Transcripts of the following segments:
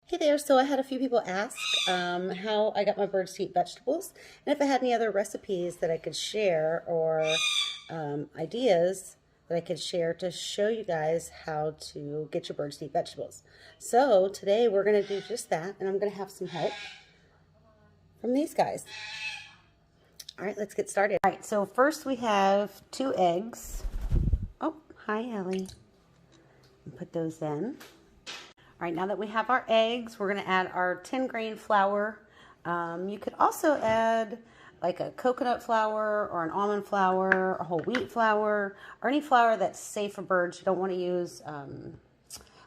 Hey there, so I had a few people ask how I got my birds to eat vegetables and if I had any other recipes that I could share or ideas that I could share to show you guys how to get your birds to eat vegetables. So today we're going to do just that, and I'm going to have some help from these guys. All right, let's get started. All right, so first we have 2 eggs. Oh, hi Ellie. Put those in. All right, now that we have our eggs, we're going to add our 10 grain flour. You could also add like a coconut flour or an almond flour or whole wheat flour or any flour that's safe for birds. You don't want to use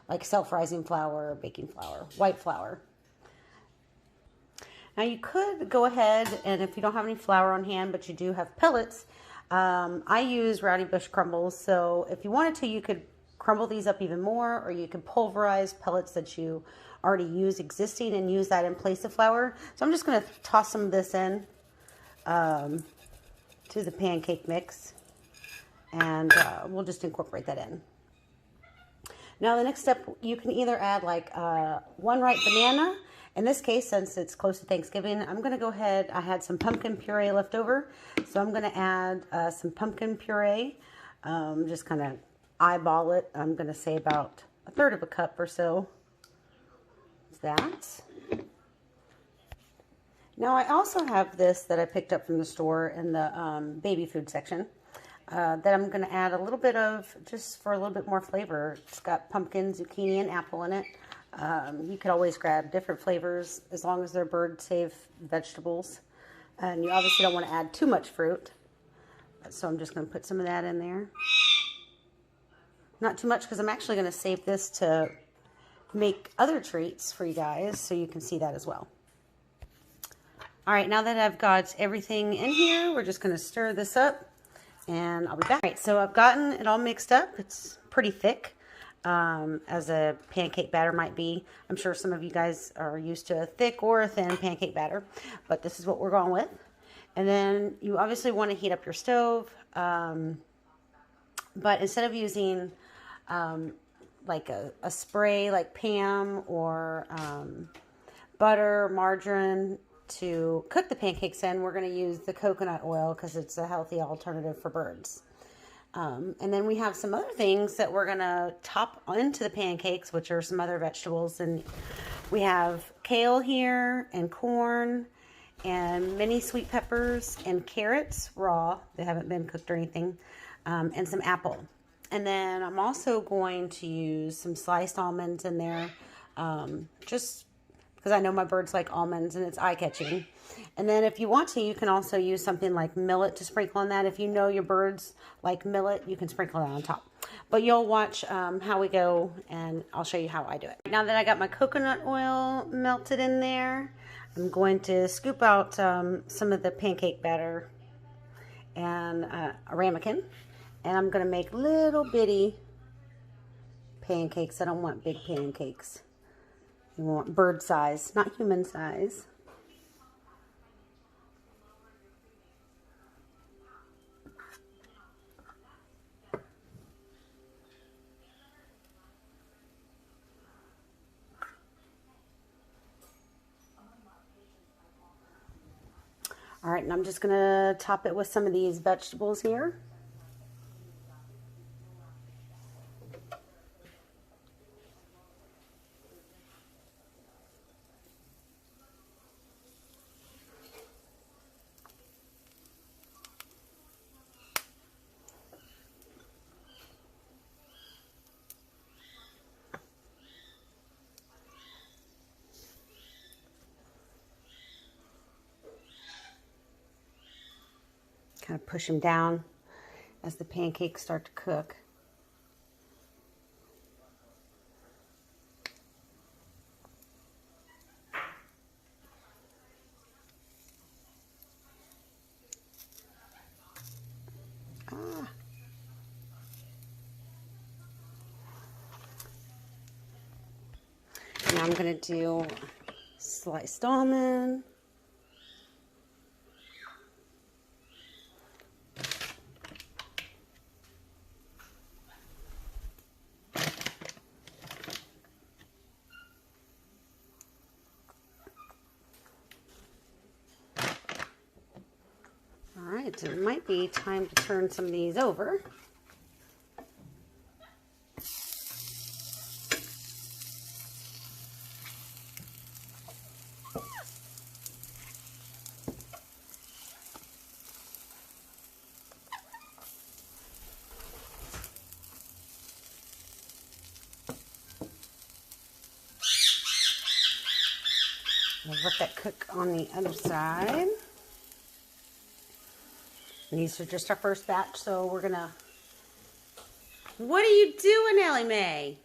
like self-rising flour, baking flour, white flour. Now you could go ahead and if you don't have any flour on hand, but you do have pellets, I use Rowdy Bush crumbles. So if you wanted to, you could crumble these up even more, or you can pulverize pellets that you already use existing and use that in place of flour. So I'm just going to toss some of this in to the pancake mix, and we'll just incorporate that in. Now the next step, you can either add like one ripe banana. In this case, since it's close to Thanksgiving, I'm going to go ahead. I had some pumpkin puree left over, so I'm going to add some pumpkin puree. Just kind of eyeball it. I'm going to say about 1/3 of a cup or so. It's that. Now I also have this that I picked up from the store in the baby food section that I'm going to add a little bit of just for a little bit more flavor. It's got pumpkin, zucchini, and apple in it. You could always grab different flavors as long as they're bird-safe vegetables. And you obviously don't want to add too much fruit. So I'm just going to put some of that in there. Not too much because I'm actually going to save this to make other treats for you guys so you can see that as well. All right, now that I've got everything in here, we're just going to stir this up and I'll be back. All right, so I've gotten it all mixed up. It's pretty thick. As a pancake batter might be. I'm sure some of you guys are used to a thick or a thin pancake batter, but this is what we're going with. And then you obviously want to heat up your stove, but instead of using like a spray like Pam or butter, margarine to cook the pancakes in, we're going to use the coconut oil because it's a healthy alternative for birds. And then we have some other things that we're going to top into the pancakes, which are some other vegetables. And we have kale here and corn and mini sweet peppers and carrots raw. They haven't been cooked or anything. And some apple. And then I'm also going to use some sliced almonds in there, just because I know my birds like almonds and it's eye-catching. And then if you want to, you can also use something like millet to sprinkle on that. If you know your birds like millet, you can sprinkle that on top. But you'll watch how we go, and I'll show you how I do it. Now that I got my coconut oil melted in there, I'm going to scoop out some of the pancake batter and a ramekin. And I'm going to make little bitty pancakes. I don't want big pancakes. You want bird size, not human size. All right, and I'm just going to top it with some of these vegetables here. Kind of push them down as the pancakes start to cook. Now I'm going to do sliced almond. right, it might be time to turn some of these over. We'll let that cook on the other side. And these are just our first batch, so we're gonna... What are you doing, Ellie Mae?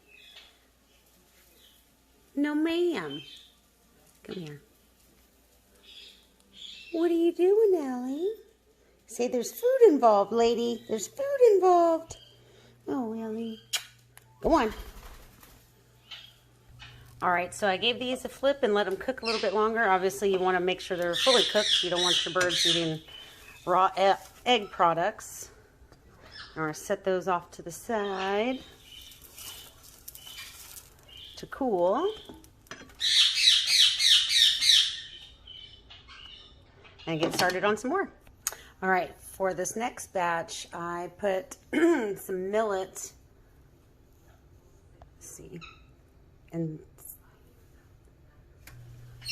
No, ma'am. Come here. What are you doing, Ellie? Say there's food involved, lady. There's food involved. Oh, Ellie. Go on. All right, so I gave these a flip and let them cook a little bit longer. Obviously, you want to make sure they're fully cooked. You don't want your birds eating raw egg products. I'm going to set those off to the side to cool. And get started on some more. All right, for this next batch, I put some millet. Let's see. And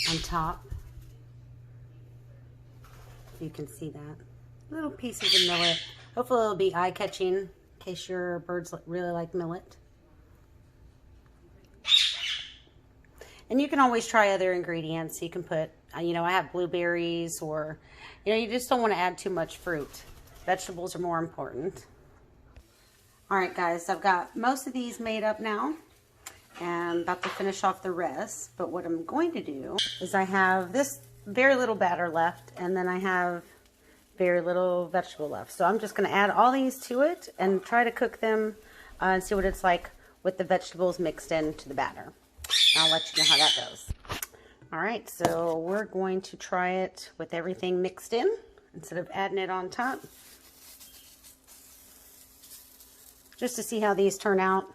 on top, if you can see that, little pieces of millet. Hopefully it'll be eye-catching in case your birds really like millet. And you can always try other ingredients. You can put, you know, I have blueberries, or, you know, you just don't want to add too much fruit. Vegetables are more important. All right, guys, I've got most of these made up now. And about to finish off the rest, but what I'm going to do is I have this very little batter left, and then I have very little vegetable left. So I'm just going to add all these to it and try to cook them and see what it's like with the vegetables mixed into the batter. I'll let you know how that goes. All right, so we're going to try it with everything mixed in instead of adding it on top, just to see how these turn out.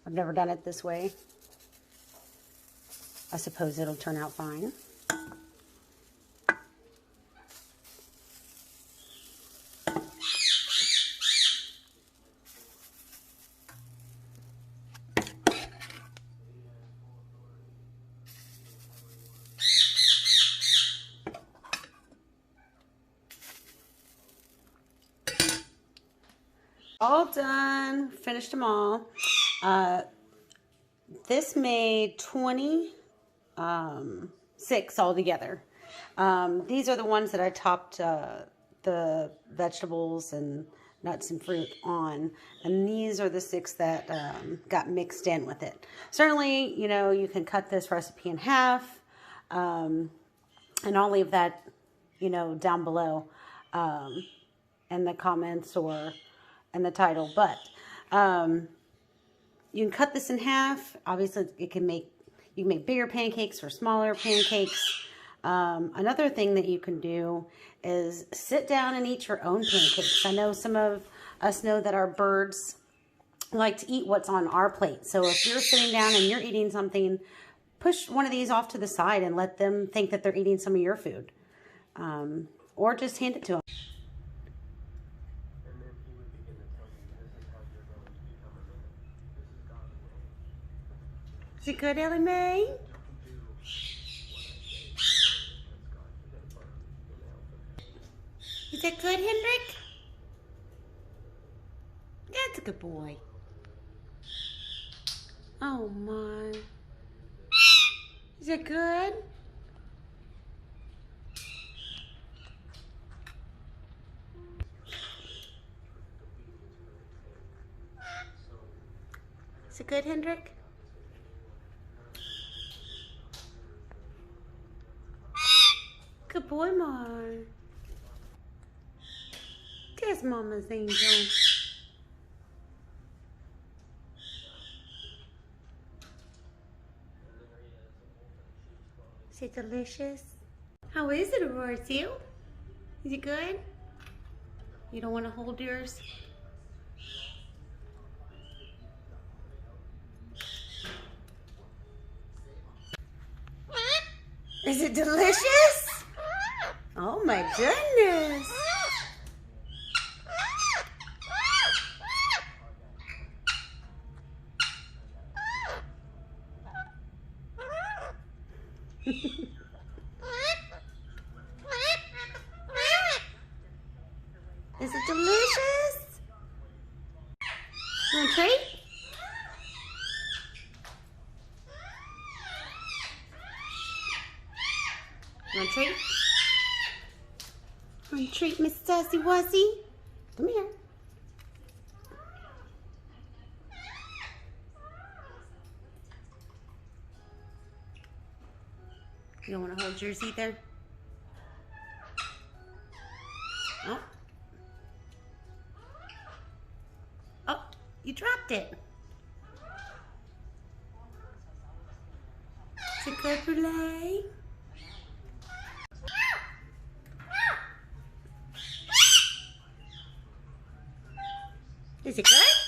I've never done it this way. I suppose it'll turn out fine. All done. Finished them all. This made 26 altogether. These are the ones that I topped the vegetables and nuts and fruit on, and these are the 6 that got mixed in with it. Certainly, you know, you can cut this recipe in half, and I'll leave that, you know, down below in the comments or in the title, but you can cut this in half. Obviously, you can make bigger pancakes or smaller pancakes. Another thing that you can do is sit down and eat your own pancakes. I know some of us know that our birds like to eat what's on our plate. So if you're sitting down and you're eating something, push one of these off to the side and let them think that they're eating some of your food. Or just hand it to them. Is it good, Ellie Mae? Is it good, Hendrik? That's a good boy. Oh my. Is it good? Is it good, Hendrik? Good boy, Mar. There's Mama's angel. Is it delicious? How is it, Aurora? Is it good? You don't want to hold yours? Is it delicious? Oh my goodness. Is it delicious? You want a treat? You want a treat? Want a treat, Miss Sassy Wussy? Come here. You don't want to hold yours either? Oh. Oh, you dropped it. Is it good, Puree? Is it good?